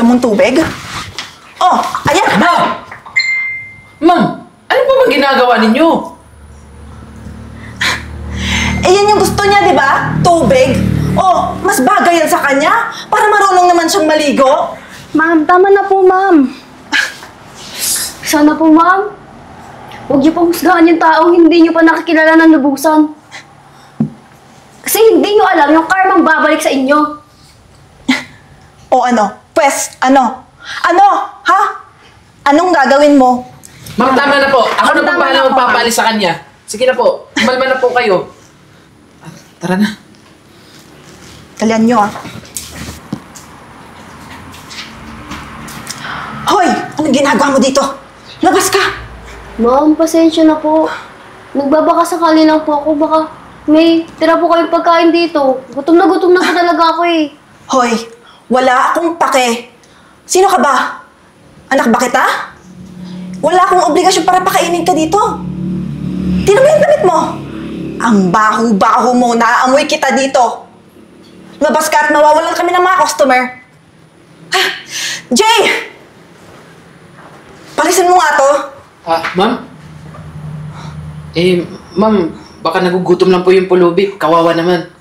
mong tubig? Oh, ayan! Ma'am! Ma'am! Ano pa bang ginagawa ninyo? Eh, yan yung gusto niya, di ba? Tubig. Oh, mas bagay yan sa kanya. Para marunong naman siyang maligo. Ma'am, tama na po, ma'am. Sana po, ma'am. Huwag niyo pong husgahan yung taong hindi niyo pa nakikilala ng lubusan. Kasi hindi niyo alam yung karmang babalik sa inyo. O ano? Pwes, ano? Ano? Ha? Anong gagawin mo? Ma'am, tama na po. Ako na po Tama bahala na po, magpapalis sa kanya. Sige na po. Kumalma na po kayo. Tara na. Kalian nyo, ah. Hoy! Anong ginagawa mo dito? Labas ka! Ma'am, pasensya na po. Nagbabaka sakali lang po ako. Baka may tira po kayong pagkain dito. Gutom na po talaga ako eh. Hoy! Wala akong pake. Sino ka ba? Anak ba kita? Wala akong obligasyon para pakainin ka dito. Tingnan mo yung damit mo. Ang baho-baho mo. Naaamoy kita dito. Lumabas ka at mawawalan kami ng mga customer. Ah, Jay! Palisin mo nga to. Ma'am? Ma'am, baka nagugutom lang po yung pulubi. Kawawa naman.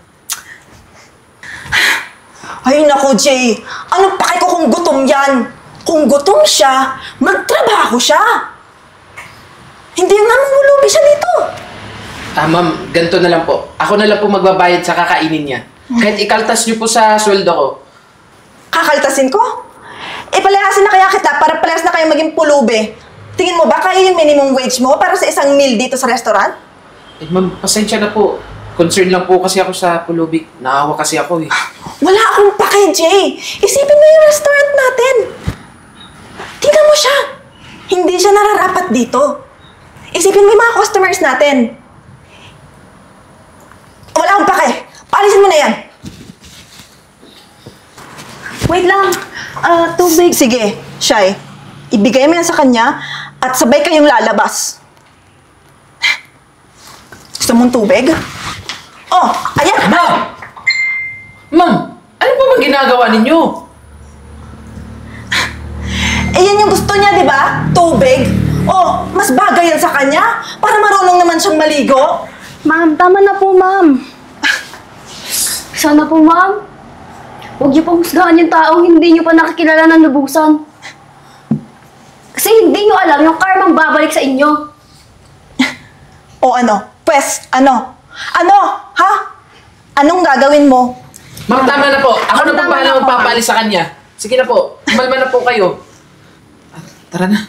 Ay, naku, Jay. Anong pake ko kung gutom yan? Kung gutom siya, magtrabaho siya. Hindi nga mamulubi siya dito. Ma'am, ganito na lang po. Ako na lang po magbabayad sa kakainin niya. Kahit ikaltas niyo po sa sweldo ko. Kakaltasin ko? Eh, palayasin na kaya kita para palayas na kayo maging pulubi. Tingin mo ba kaya yung minimum wage mo para sa isang meal dito sa restaurant? Ma'am, pasensya na po. Concern lang po kasi ako sa pulubi. Naawa kasi ako eh. Wala akong pake, Jay. Isipin mo yung restaurant natin. Tingnan mo siya. Hindi siya nararapat dito. Isipin mo yung mga customers natin. Wala akong pake. Paalisin mo na yan. Wait lang. Tubig. Sige, Shai. Ibigay mo yan sa kanya at sabay kayong lalabas. Gusto mong tubig? Oh, ayan! Ma'am! Ma'am! Ano pa bang ginagawa ninyo? Eh, yan yung gusto niya, di ba? Tubig. Oh, mas bagay yan sa kanya. Para marunong naman siyang maligo. Ma'am, tama na po, ma'am. Sana po, ma'am. Huwag niyo pong husgahan yung taong hindi niyo pa nakikilala ng lubusan. Kasi hindi niyo alam yung karmang babalik sa inyo. O ano? Pwes, ano? Ano? Ha? Anong gagawin mo? Ma'am, tama na po. Ako na po Tama bahala na po, magpapalis sa kanya. Sige na po. Kumalma na po kayo. Tara na.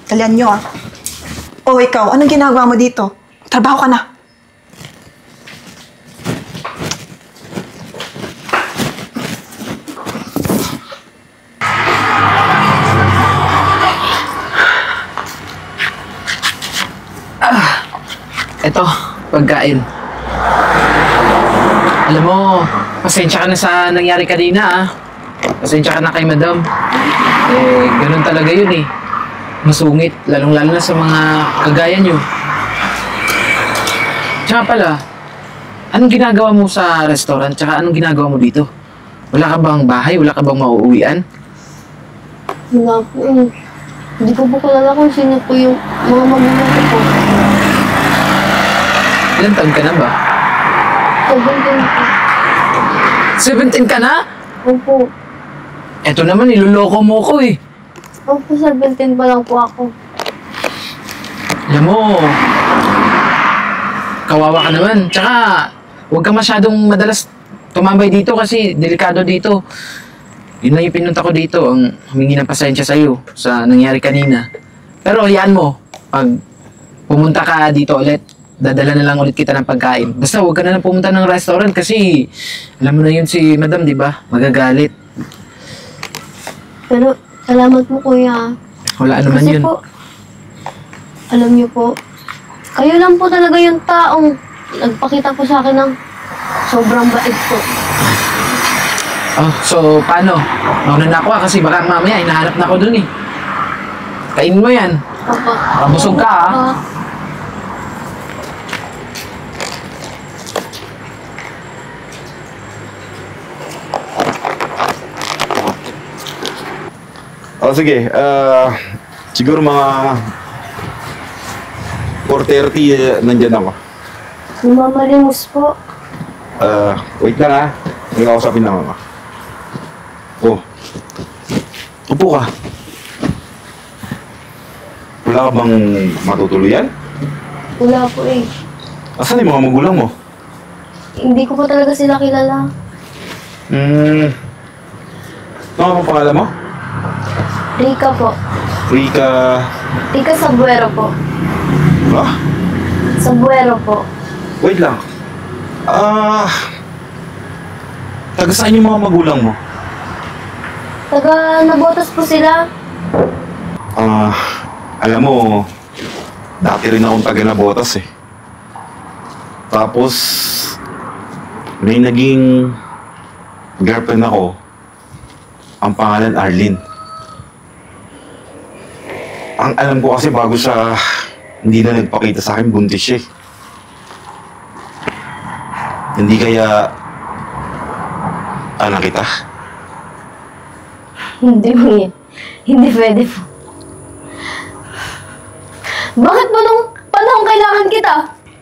Kalian nyo, ah. O, ikaw, anong ginagawa mo dito? Trabaho ka na. Eto, pagkain. Alam mo, pasensya ka na sa nangyari kanina ah. Pasensya ka na kay madam. Eh, ganun talaga yun eh. Masungit, lalong-lalo na sa mga kagaya nyo. Tsaka pala, anong ginagawa mo sa restaurant? Tsaka anong ginagawa mo dito? Wala ka bang bahay? Wala ka bang mauuwian? Wala po. Hindi ko po kilala kung sino po yung mga magulang ko. Ilang taon ka na ba? 17 po. 17 ka na? Opo. Eto naman, niloloko mo ko eh. Opo, 17 pa lang po ako. Alam mo, kawawa ka naman. Tsaka, huwag ka masyadong madalas tumambay dito kasi delikado dito. Yun lang yung pinunta ko dito, ang humingi ng pasensya sa'yo sa nangyari kanina. Pero hayaan mo, pag pumunta ka dito ulit, dadala na lang ulit kita ng pagkain. Basta huwag ka na lang pumunta ng restaurant kasi alam mo na yun si madam, di ba? Magagalit. Pero, salamat po kuya. Wala naman Kasi yun. po, alam niyo po, kayo lang po talaga yung taong nagpakita po sa akin ng sobrang bait po. Oh, so paano? Mauna na ako kasi baka mamaya hinahanap na ako dun eh. Kainin mo yan. Opo. Busog ka ah. O sige, siguro mga 4:30 nandyan ako. Namamalimos po. Wait lang ha. May kausapin lang ako. Oh. Upo ka. Wala ka bang matutuluyan? Wala po eh. Asan yung mga magulang mo? Hindi ko po talaga sila kilala. Ano ang pangalan mo? Rika po. Rika... Rika Sabuero po. Ah? Sabuero po. Wait lang. Taga saan yung mga magulang mo? Taga Nabotas po sila. Alam mo, dati rin akong taga Nabotas eh. Tapos, may naging girlfriend ako. Ang pangalan Arlene. Ang alam ko kasi bago siya hindi na nagpakita sa akin, buntis siya eh. Hindi kaya anak kita? Hindi po yan. Hindi pwede po. Bakit mo nung panahon kailangan kita?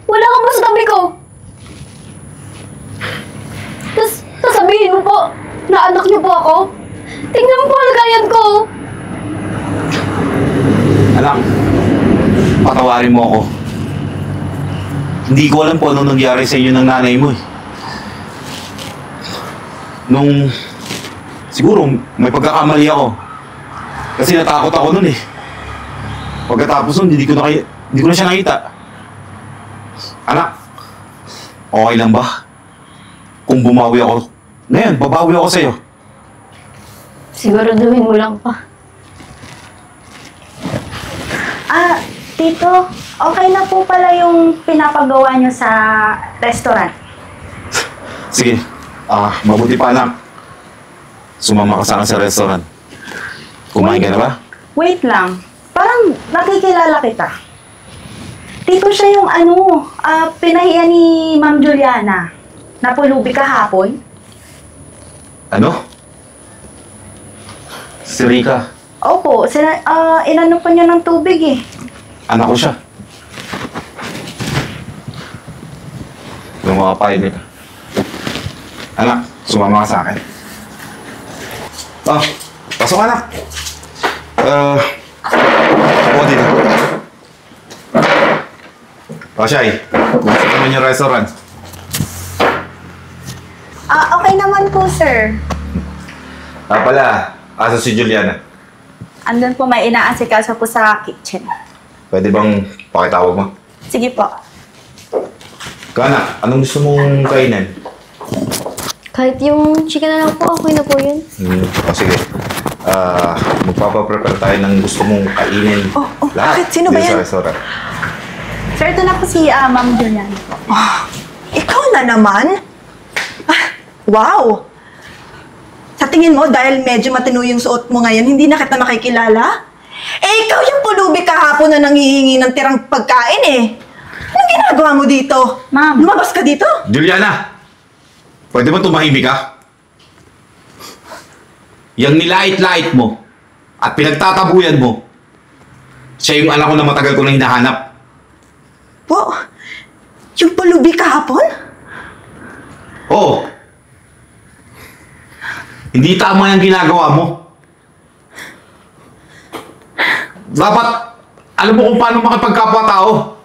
Wala ka ba sa tabi ko? Tapos sasabihin mo po na anak niyo po ako? Tingnan mo po kalagayan ko. Anak, patawarin mo ako. Hindi ko alam kung ano nangyari sa inyo ng nanay mo eh. Siguro may pagkakamali ako. Kasi natakot ako nun eh. Pagkatapos nun, hindi ko na siya nakita. Anak, okay lang ba? Kung bumawi ako, ngayon, babawi ako sa'yo. Siguraduhin mo lang pa. Tito, okay na po pala yung pinapagawa nyo sa restaurant. Sige, mabuti pa anak. Sumama ka sa akin sa restaurant. Kumain ka na ba? Wait lang, parang nakikilala kita. Tito siya yung pinahiya ni Ma'am Juliana na pulubi kahapon. Ano? Si Rika. Opo, inano pa niya ng tubig eh. Anak ko siya. Yung mga pilot. Anak, sumama ka sa akin. Pasok anak. Ako dito. Shay, kumusta naman yung restaurant? Okay naman po, sir. Pala, asa si Juliana? Andun po, may inaasikaso po sa kitchen. Pwede bang pakitawag mo? Sige po. Kana, anong gusto mong kainin? Kahit yung chicken na lang po, okay na po yun. Sige. Magpapaprepare tayo ng gusto mong kainin. Bakit? Sino ba dito yan? sa restaurant. Sir, ito na po si Ma'am Juliana. Ikaw na naman? Wow! Sa tingin mo, dahil medyo matino yung suot mo ngayon, hindi na kita makikilala? Ikaw yung pulubi kahapon na nanghihingi ng tirang pagkain eh. Anong ginagawa mo dito? Ma'am. Lumabas ka dito? Juliana! Pwede ba tumahimik ka? Yang nilait-lait mo at pinagtatabuyan mo, siya yung anak ko na matagal ko na hinahanap. Po? Yung pulubi kahapon? Oo. Hindi tama yung ginagawa mo. Dapat, alam mo kung paano makipagkapwa-tao.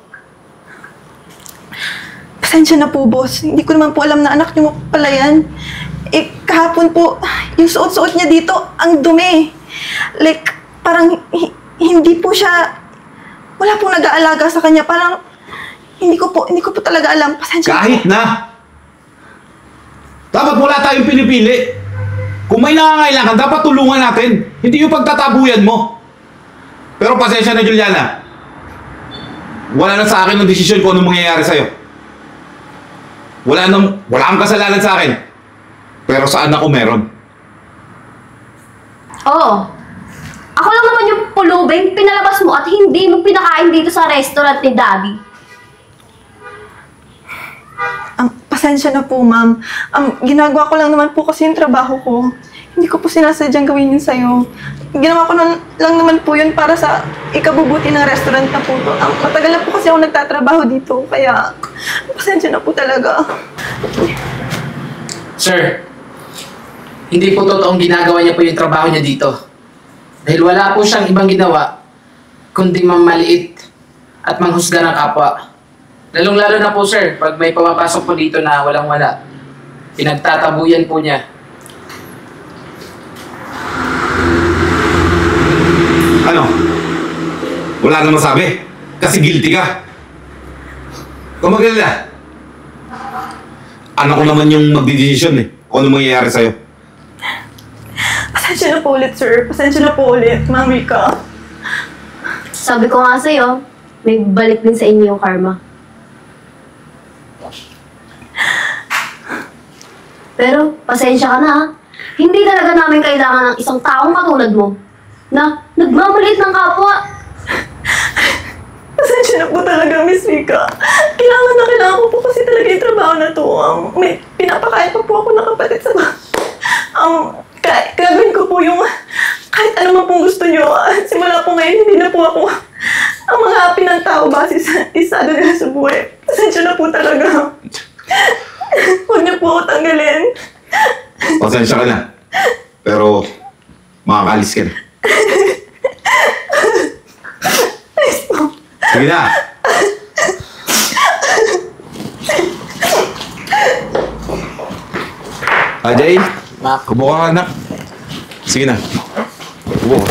Pasensya na po, boss. Hindi ko naman po alam na anak niyo pala yan. Kahapon po, yung suot-suot niya dito, ang dumi. Like, parang hindi po siya, wala pong nag-aalaga sa kanya. Parang, hindi ko po talaga alam. Pasensya Kahit po. na. Dapat wala tayong pinipili. Kung may nangangailangan, dapat tulungan natin. Hindi yung pagtatabuyan mo. Pero pasensya na, Juliana. Wala na sa akin ang desisyon kung anong mangyayari sa'yo. Wala kang kasalanan sa akin. Pero sa anak ko meron. Oo. Ako lang naman yung pulubing pinalabas mo at hindi mo pinakain dito sa restaurant ni Daddy. Pasensya na po, ma'am. Ginagawa ko lang naman po kasi yung trabaho ko. Hindi ko po sinasadyang gawin yun sa'yo. ginawa ko lang naman po yun para sa ikabubuti ng restaurant na po to. Matagal na po kasi ako nagtatrabaho dito, kaya pasensya na po talaga. Sir, hindi po totoong ginagawa niya po yung trabaho niya dito. Dahil wala po siyang ibang ginawa, kundi mamaliit at manghusga ng kapwa. Lalong-lalo na po sir, pag may pumapasok po dito na walang-wala, pinagtatabuyan po niya. Ano? Wala nang masabi. Kasi guilty ka. Kung magalala, anak ko naman yung magdidesisyon eh. Kung ano mangyayari sa'yo. Pasensya na po ulit, sir. Pasensya na po ulit, Ma'am Rika. Sabi ko nga sa'yo, may balik din sa inyo yung karma. Pero, pasensya ka na ha. Hindi talaga namin kailangan ng isang taong katulad mo na nagmamaliit ng kapwa. Pasensya na po talaga, Miss Rika. Kailangan ko po kasi talaga yung trabaho na to. May pinapakain pa po ako ng kapatid sa gagawin ko po yung kahit ano man pong gusto nyo. Simula po ngayon, hindi na po ako ang mga happy ng tao base sa isado nila sa buhay. Pasensya na po talaga. Huwag niyo po ako tanggalin. Pasensya ka na. Pero, makakaalis ka na. Sige na. Ajay, kubo ka anak. Sige na. Kubo ka.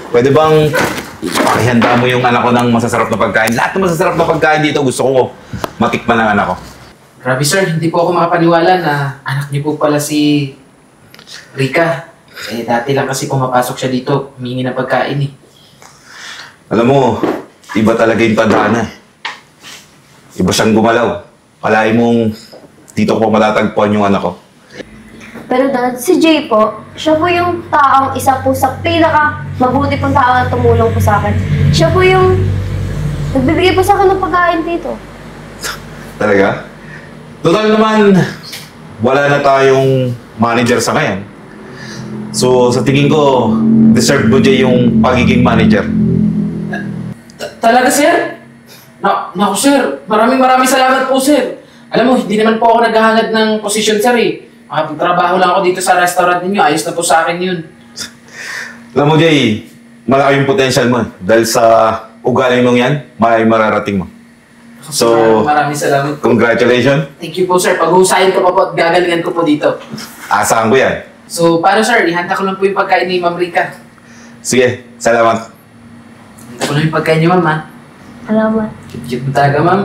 Pwede bang pakihanda mo yung anak ko ng masasarap na pagkain? Lahat ng masasarap na pagkain dito gusto ko matikman ng anak ko. Grabe sir, hindi po ako makapaniwala na anak niyo po pala si Rika. Eh, dati lang kasi pumapasok siya dito, humingi ng pagkain eh. Alam mo, iba talaga yung tadhana eh. Iba siyang gumalaw. Kalahin mong dito ko matatagpuan yung anak ko. Pero dad, si Jay po, siya po yung taong isa po sa pinaka-mabuti pong tao na tumulong po sa akin. Siya po yung nagbibigay po sa akin ng pagkain dito. Talaga? Total naman, wala na tayong manager sa ngayon. So, sa tingin ko, deserve mo Jay yung pagiging manager. Talaga sir? Naku sir, maraming salamat po sir. Alam mo, hindi naman po ako naghahangad ng posisyon sir eh. Makapagtrabaho lang ako dito sa restaurant ninyo, ayos na po sa akin yun. Alam mo Jay, malaki yung potential mo. Dahil sa ugali mong yan, may mararating mo. So, maraming salamat po. congratulations. Thank you po sir, pag-uhusayin ko pa po at gagalingan ko po dito. Asahan ko yan. So, paano sir, ihanda ko lang po yung pagkain ni Ma'am Rika. Sige, salamat. Ihanda ko lang yung pagkain ni Ma'am ha. Salamat. Cute mo talaga Ma'am.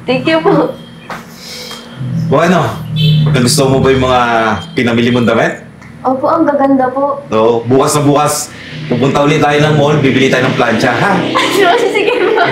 Thank you po. O ano, nagustuhan mo ba yung mga pinamili mong damit? Opo, ang gaganda po. So, bukas na bukas, pupunta ulit tayo ng mall, bibili tayo ng plancha, ha? Sige po.